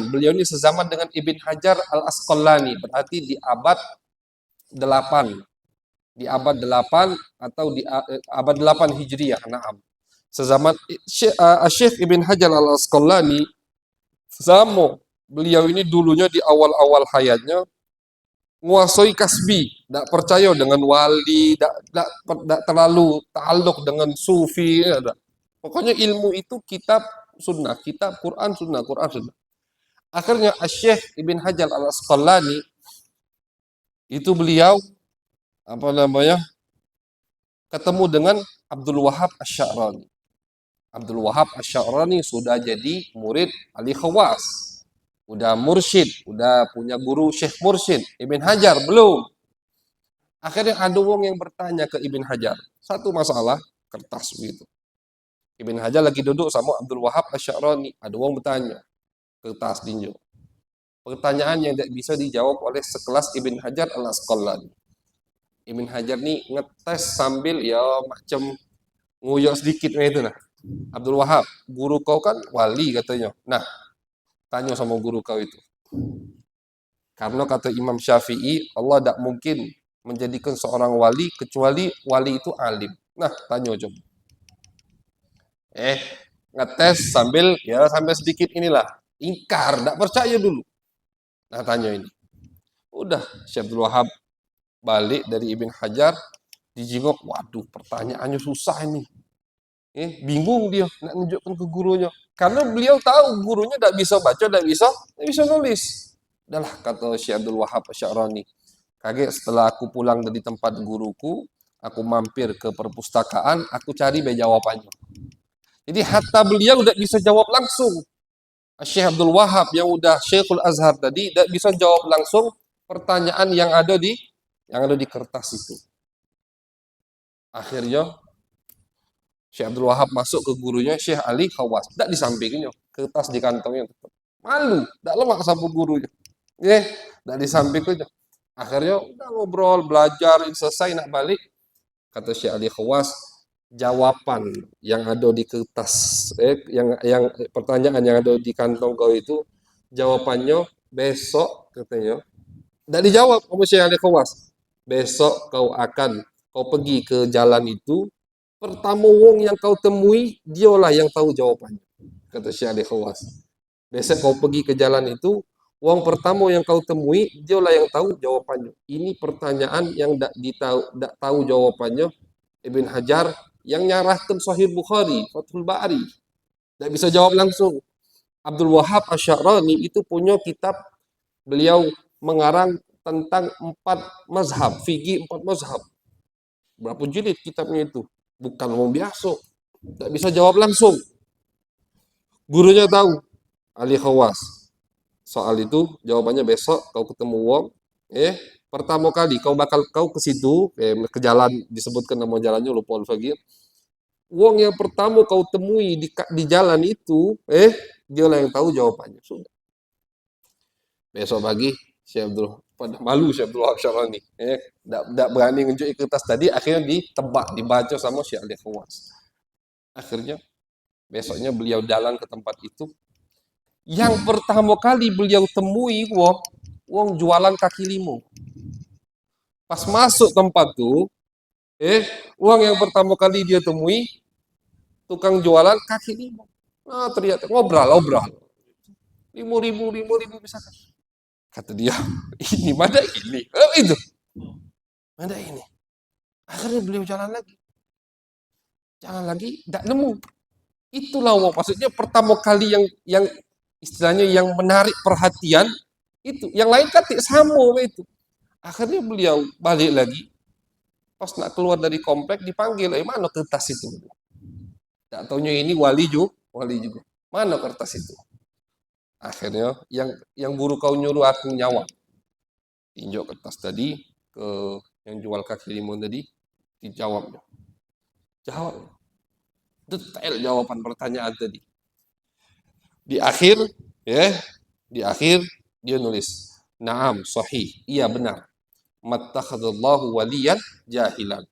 beliau ini sezaman dengan Ibn Hajar Al-Asqalani, berarti di abad 8. Di abad 8 atau di abad 8 Hijriah, na'am. Sezaman Syekh Ibn Hajar Al-Asqalani, sama beliau ini dulunya di awal-awal hayatnya menguasai kasbi, tidak percaya dengan wali, tidak terlalu ta'alluq dengan sufi, Pokoknya ilmu itu kitab sunnah, kitab Quran sunnah. Akhirnya Syekh Ibn Hajar Al-Asqalani itu beliau apa namanya ketemu dengan Abdul Wahab Asy-Sya'rani. Abdul Wahab Asy-Sya'rani sudah jadi murid Ali Khawas, udah mursyid, udah punya guru Syekh Mursyid. Ibn Hajar belum. Akhirnya ada wong yang bertanya ke Ibn Hajar satu masalah kertas begitu. Ibn Hajar lagi duduk sama Abdul Wahab Asy-Sya'rani. Ada wong bertanya kertas tinjau. Pertanyaan yang tidak bisa dijawab oleh sekelas Ibn Hajar Al-Asqalani. Ibn Hajar nih ngetes sambil ya macam nguyok sedikit itu nah. Abdul Wahab, guru kau kan wali katanya. Nah, tanya sama guru kau itu. Karena kata Imam Syafi'i, Allah tidak mungkin menjadikan seorang wali kecuali wali itu alim. Nah, tanya coba. Ngetes sambil sedikit inilah. Ingkar, tidak percaya dulu. Nah, tanya ini. Udah, Syekh Abdul Wahab balik dari Ibn Hajar, dijenguk, waduh pertanyaannya susah ini. Bingung dia nak nunjukkan ke gurunya. Karena beliau tahu gurunya tidak bisa baca, tidak bisa nulis. Udahlah, kata Syekh Abdul Wahab Asy-Sya'rani. Kaget setelah aku pulang dari tempat guruku, aku mampir ke perpustakaan, aku cari jawabannya. Jadi hatta beliau tidak bisa jawab langsung. Syekh Abdul Wahab yang udah Syekhul Azhar tadi tidak bisa jawab langsung pertanyaan yang ada di kertas itu. Akhirnya Syekh Abdul Wahab masuk ke gurunya Syekh Ali Khawas. Tidak disampaikannya, kertas di kantongnya tetap. Malu, tidak lemak sama gurunya. Tidak disampaikannya. Akhirnya udah ngobrol, belajar, selesai nak balik. Kata Syekh Ali Khawas, jawaban yang ada di kertas, yang pertanyaan yang ada di kantong kau itu, jawabannya besok katanya. Tidak dijawab sama Syekh Ali Khawas. Besok kau pergi ke jalan itu, pertama wong yang kau temui, dialah yang tahu jawabannya. Kata Syekh Ali Khawas. Besok kau pergi ke jalan itu, wong pertama yang kau temui, dialah yang tahu jawabannya. Ini pertanyaan yang tidak tahu jawabannya Ibn Hajar yang nyarahkan Sahih Bukhari, Fathul Bari. Tidak bisa jawab langsung. Abdul Wahab Asy-Sya'rani itu punya kitab, beliau mengarang tentang 4 mazhab, fikih 4 mazhab. Berapa jilid kitabnya itu? Bukan orang biasa. Tidak bisa jawab langsung. Gurunya tahu, Ali Khawas. Soal itu jawabannya besok kau ketemu wong, pertama kali kau ke situ, ke jalan disebutkan nama jalannya lupa lagi. Wong yang pertama kau temui di jalan itu, dialah yang tahu jawabannya. Sudah. Besok pagi Syekh Abdul pada malu Syekh Abdul Wahab Asy-Sya'rani, tidak berani nunjuk kertas tadi, akhirnya ditebak, dibaca sama Syekh Ali Khawas. Akhirnya besoknya beliau jalan ke tempat itu. Yang pertama kali beliau temui wong jualan kaki lima. Pas masuk tempat tuh, wong yang pertama kali dia temui tukang jualan kaki lima. Nah, ternyata ngobrol. 5.000 misalkan. Kata dia, ini mana ini? Itu. Mana ini? Akhirnya beliau jalan lagi, tidak nemu. Itulah maksudnya pertama kali yang istilahnya yang menarik perhatian itu. Yang lain kan sama itu. Akhirnya beliau balik lagi. Pas nak keluar dari komplek dipanggil, mana kertas itu? Tak taunya ini wali juga. Mana kertas itu? Akhirnya yang guru kau nyuruh aku nyawa. Tinjau kertas tadi ke yang jual kaki lima tadi, dijawabnya. Jawab. Detail jawaban pertanyaan tadi. Di akhir dia nulis, "Na'am, sahih. Iya benar. Mattakhadallahu waliyan jahilan."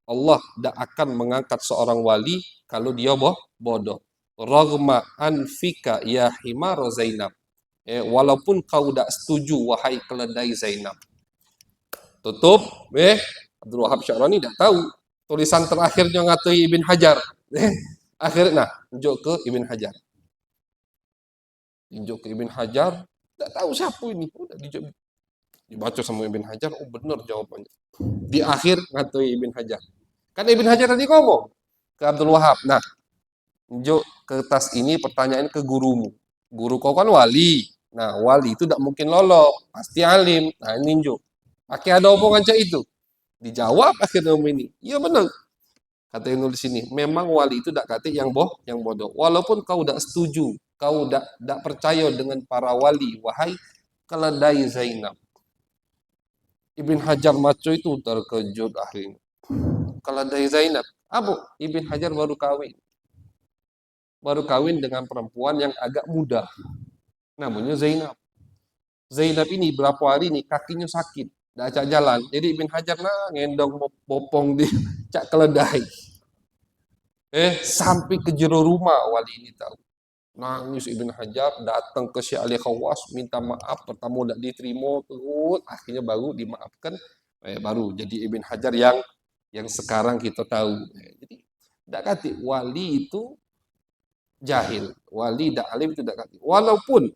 Allah tidak akan mengangkat seorang wali kalau dia bodoh. Raghma anfika ya himar Zainab. Walaupun kau tidak setuju wahai keledai Zainab. Tutup. Abdul Wahab Asy-Sya'rani tidak tahu tulisan terakhirnya ngatai Ibn Hajar. Akhirnya tunjuk ke Ibn Hajar. Tidak tahu siapa ini. Udah dibaca sama Ibn Hajar, benar jawabannya. Di akhir ngatai Ibn Hajar. Kan Ibn Hajar tadi ngomong ke Abdul Wahab. Nah, tunjuk kertas ini pertanyaan ke gurumu. Guru kau kan wali. Nah, wali itu tidak mungkin lolok, pasti alim. Nah, ninjo. Pakai ada omongan cak itu. Dijawab akhirnya ini. Iya benar. Kata yang nulis sini, memang wali itu tidak kata yang bodoh. Walaupun kau tidak setuju, kau tidak percaya dengan para wali, wahai keledai Zainab. Ibn Hajar Maco itu terkejut akhirnya. Keledai Zainab. Abu, Ibn Hajar baru kawin. Baru kawin dengan perempuan yang agak muda. Namanya Zainab. Zainab ini berapa hari ini kakinya sakit. Tidak cak jalan. Jadi Ibn Hajar ngendong popong di cak keledai. Sampai ke jero rumah wali ini tahu. Nangis Ibn Hajar datang ke Syekh Ali Khawas minta maaf, pertama tidak diterima terus akhirnya baru dimaafkan, baru jadi Ibn Hajar yang sekarang kita tahu. Jadi tidak kata wali itu jahil, wali tidak alim itu tidak kata. Walaupun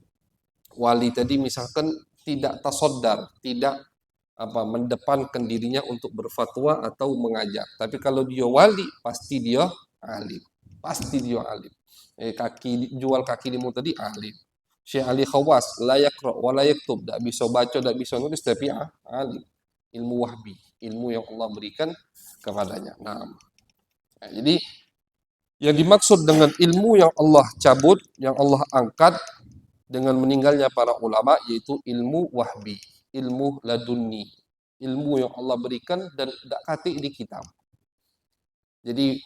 wali tadi misalkan tidak tasoddar, tidak mendepankan dirinya untuk berfatwa atau mengajar, tapi kalau dia wali pasti dia alim, pasti dia alim. Jual kaki limu tadi alim. Syekh Ali Khawas la yaqra wa la yaktub, tidak bisa baca, tidak bisa nulis, tapi alim. Ilmu wahbi, ilmu yang Allah berikan kepadanya. Nah, jadi yang dimaksud dengan ilmu yang Allah cabut, yang Allah angkat dengan meninggalnya para ulama, yaitu ilmu wahbi, ilmu laduni, ilmu yang Allah berikan dan tidak kati di kitab. Jadi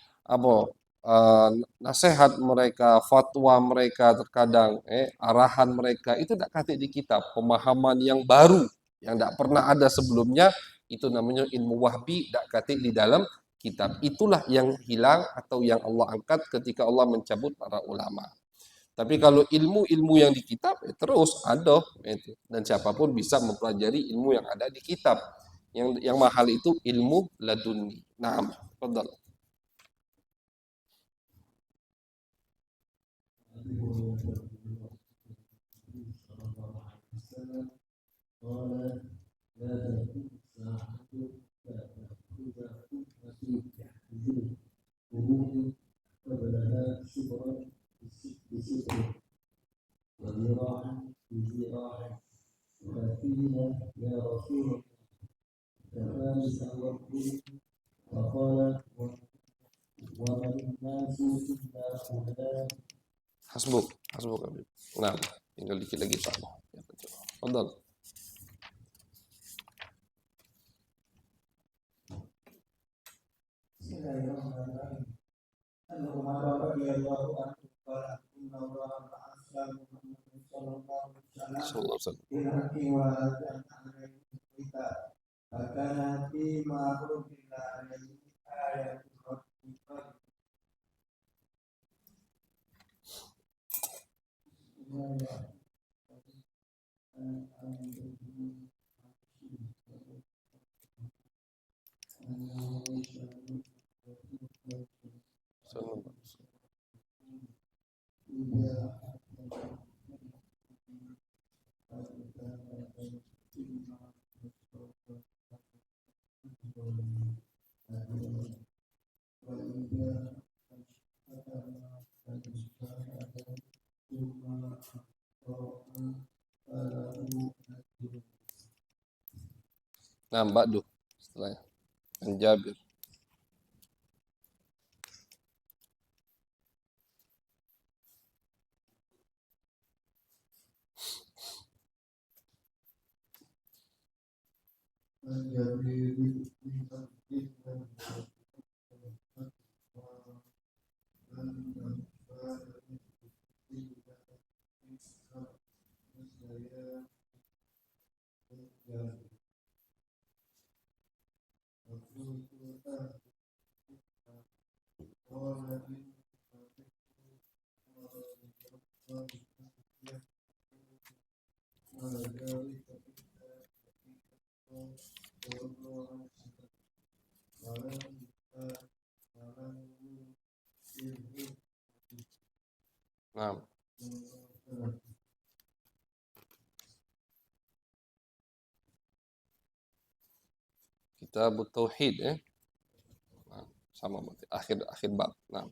nasihat mereka, fatwa mereka terkadang, arahan mereka itu tidak kati di kitab, pemahaman yang baru yang tidak pernah ada sebelumnya, itu namanya ilmu wahbi, tidak kati di dalam kitab. Itulah yang hilang atau yang Allah angkat ketika Allah mencabut para ulama. Tapi kalau ilmu-ilmu yang di kitab terus ada itu, dan siapapun bisa mempelajari ilmu yang ada di kitab. Yang mahal itu ilmu laduni. Nah, betul. Hasbuk, hasbuk. Nah, tinggal dikit lagi Pak. Betul. Sallallahu alaihi wasallam. Nah, Mbak Duh, setelahnya. An Jabir. Nah, kita tauhid Nah, sama berarti akhir akhir bab. Nah.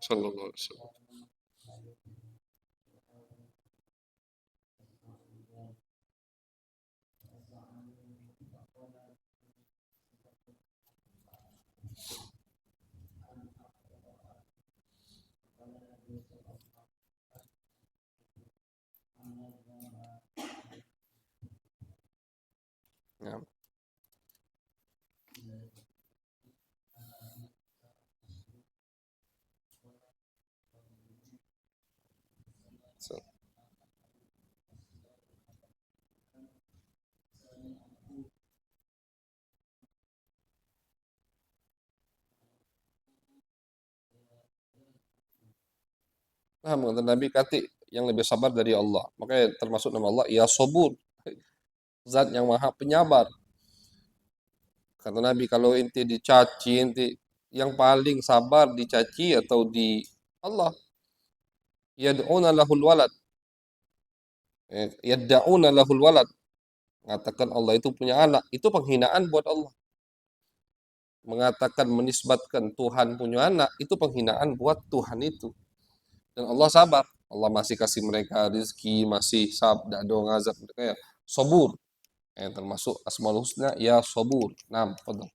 sallallahu alaihi wasallam. Ya. So. Nah, menurut Nabi kata yang lebih sabar dari Allah. Makanya termasuk nama Allah ya Sabur, zat yang maha penyabar. Kata Nabi, kalau inti dicaci, inti yang paling sabar dicaci atau di Allah. Yad'una lahul walad. Yad'una lahul walad. Mengatakan Allah itu punya anak. Itu penghinaan buat Allah. Mengatakan menisbatkan Tuhan punya anak, itu penghinaan buat Tuhan itu. Dan Allah sabar. Allah masih kasih mereka rezeki, masih sabda, doa, ngazab. Mereka ya sabur. Termasuk Asmaul Husna, ya sabur. Nah, fadal.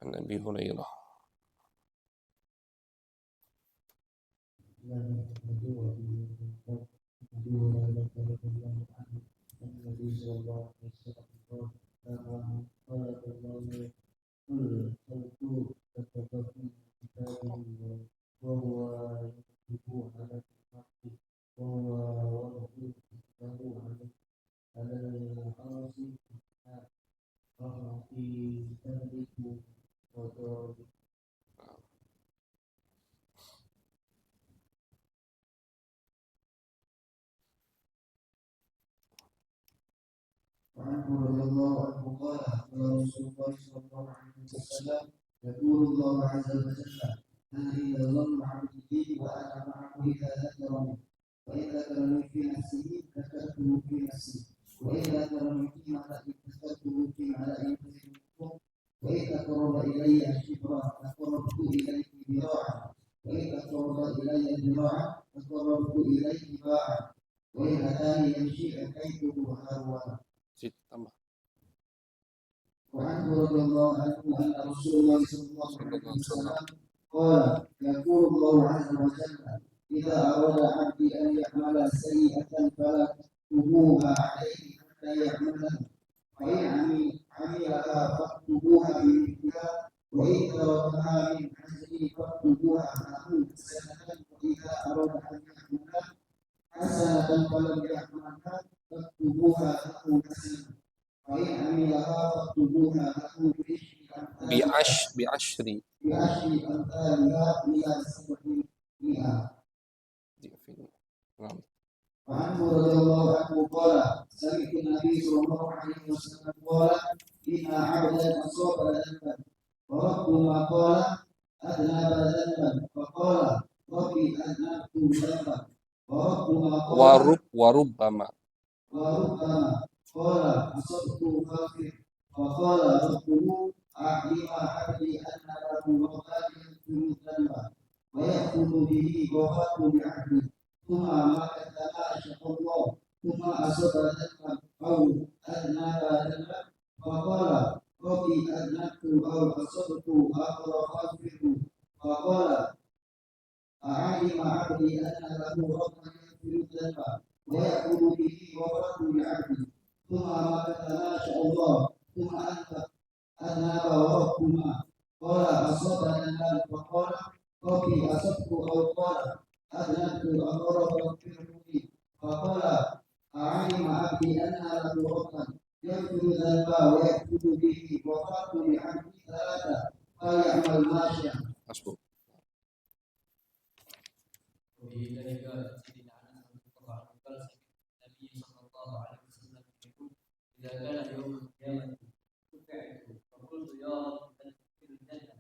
Nabi Hurairah. وعنه رضي الله عنه قال قال رسول الله صلى الله عليه وسلم يقول الله عز وجل انا اذا ظن عبدي بي وانا معه اذا ذكرني وان ذكرني في نفسه ذكرته في نفسي وان ذكرني في ملأ ذكرته في ملأ منكم وان تقرب الي شبرا تقربت اليه ذراعا وان تقرب الي ذراعا تقربت اليه باعا وان اتاني يمشي اتيته هرولا. Tambah. وعنه رضي الله عنه أن رسول الله صلى الله عليه وسلم قال يقول الله عز وجل إذا أراد عبدي أن يعمل سيئة فلا تكتبوها عليه حتى يعملها فإن عملها فاكتبوها بمثلها وإن تركها من عجلي فاكتبوها له حسنة وإذا أراد أن يعملها حسنة فلم يعملها فاكتبوها له حسنة وإن عملها فاكتبوها له بعشر أمثالها إلى 700. نعم. وعنه رضي الله عنه قال سمعت النبي صلى الله عليه وسلم قال إن عبدا أصاب ذنبا وربما قال أذنب ذنبا فقال ربي أذنبت ذنبا وربما قال وربما قال أصبت غافر فقال ربه أعلم عبدي أن له ربا يغفر الذنب ويأخذ به وفاة بعبده ثم مكث ما شاء الله ثم أصاب ذنبا أو أذنب ذنبا فقال ربي أذنبت أو أصبت أمر غافر فقال أعلم عبدي أن له ربا يغفر الذنب ويأخذ به وفاة بعبده ثم مكث ما شاء الله ثم أذنب وربهما قال أصابنا فقال ربي أصبت أو قال أذنبت أمر فاغفرني فقال أعلم عبدي أن له ربا يغفر الذنب ويأخذ به وفاة بعبده ثلاثة فيعمل ما شاء. إذا كان يوم القيامة شفعت فقلت يا رب أدخل الجنة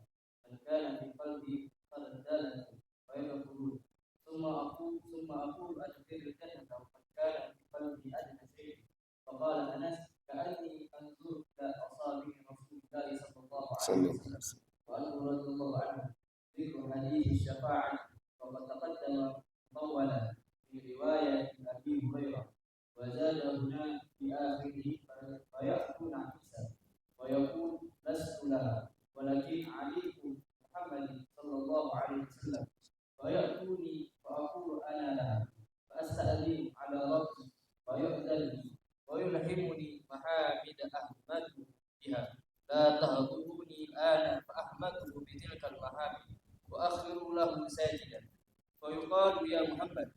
من كان في قلبي خردلة فيقولون ثم أقول أدخل الجنة ومن كان في قلبي أدنى شيء فقال أنس كأني أنظر إلى أصابع رسول الله صلى الله عليه وسلم وأنه رضي الله عنه ذكر حديث الشفاعة وقد تقدم مطولا في رواية أبي هريرة وزاد هنا في آخره فيأتون عيسى ويقول لست لها ولكن عليكم محمد صلى الله عليه وسلم فيأتوني فأقول أنا لها فأستأذن على ربي فيؤذن لي ويلهمني محامد أحمد بها لا تهضروني الآن فأحمده بتلك المحامد وأخر له ساجدا فيقال يا محمد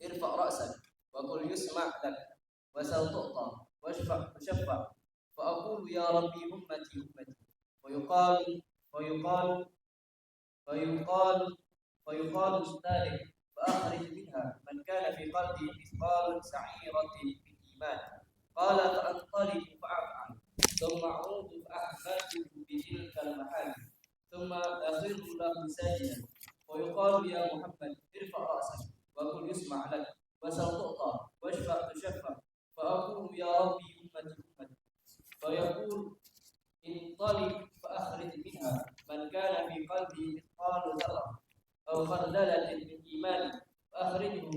ارفع رأسك وقل يسمع لك وسل تعطى واشفع تشفع فأقول يا ربي أمتي ويقال فيقال فيقال فيقال ذلك فأخرج منها من كان في قلبه مثقال سعيرة من إيمان قال فأنطلق فأفعل ثم أعود فأحمده بتلك المحامد ثم أخر له ساجدا ويقال يا محمد ارفع رأسك وقل يسمع لك وسل تعطى واشفع تشفع فأقول يا ربي أمتي فيقول انطلق فأخرج منها من كان في قلبه مثقال ذرة أو خردلة من إيمان فأخرجه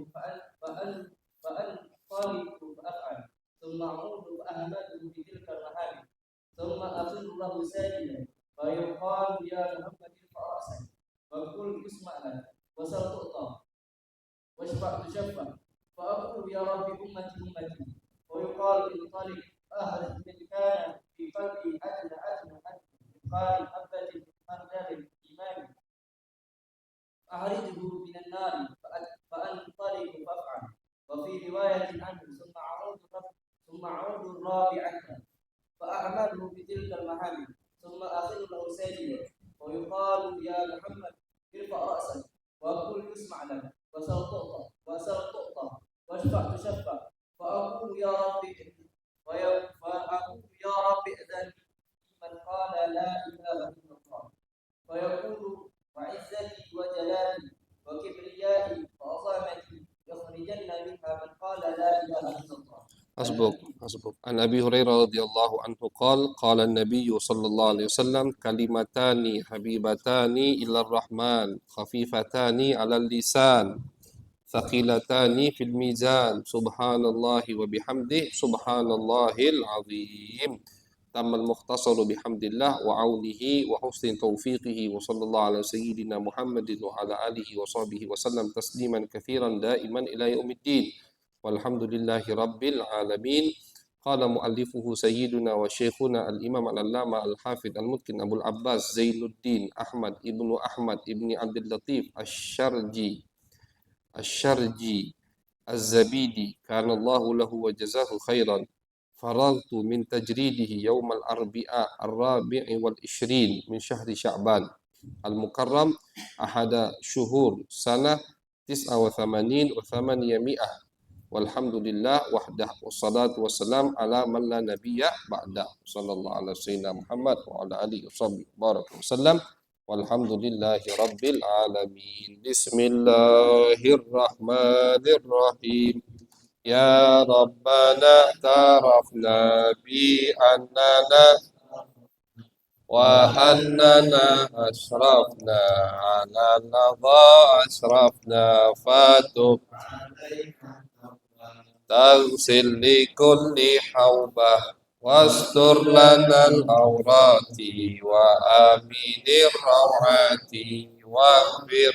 فأنطلق فأفعل ثم أعود فأحمده بتلك المحامد ثم أخر له ساجدا فيقال يا محمد ارفع رأسك وقل يسمع لك وسل تعطى واشفع تشفع فأقول يا رب أمتي ويقال انطلق أخرج من كان في قلبي أدنى مثقال حبة من خردل الإيمان أخرجه من النار فأنطلق فأفعل وفي رواية عنه ثم أعود الرابعة فأحمده بتلك المحامد ثم أخر له ساجدا ويقال يا محمد ارفع رأسك وقل يسمع لك وسل تعطى واشفع تشفع فأقول يا رب ائذن من قال لا إله إلا الله فيقول وعزتي وجلالي وكبريائي وعظمتي يخرجن منها من قال لا إله إلا الله. حسبك. عن أبي هريرة رضي الله عنه قال النبي صلى الله عليه وسلم كلمتان حبيبتان إلى الرحمن خفيفتان على اللسان ثقيلتان في الميزان سبحان الله وبحمده سبحان الله العظيم. تم المختصر بحمد الله وعونه وحسن توفيقه وصلى الله على سيدنا محمد وعلى آله وصحبه وسلم تسليما كثيرا دائما إلى يوم الدين والحمد لله رب العالمين. قال مؤلفه سيدنا وشيخنا الإمام العلامة الحافظ المتقن أبو العباس زين الدين أحمد ابن عبد اللطيف الشرجي الزبيدي كان الله له وجزاه خيرا. فرغت من تجريده يوم الأربعاء 24 من شهر شعبان المكرم أحد شهور سنة 89 و800 والحمد لله وحده والصلاة والسلام على من لا نبي بعده صلى الله على سيدنا محمد وعلى آله وصحبه بارك وسلم والحمد لله رب العالمين. بسم الله الرحمن الرحيم. يا ربنا اعترفنا بأننا أشرفنا على لظى أشرفنا فتب تغسل لكل حوبة واستر لنا العورات وآمن الروعات واغفر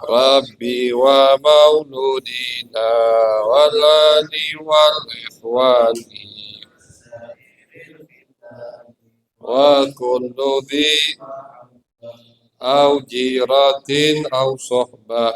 ربي ومولودنا والآل والإخوان وكل ذي أو جيرة أو صحبة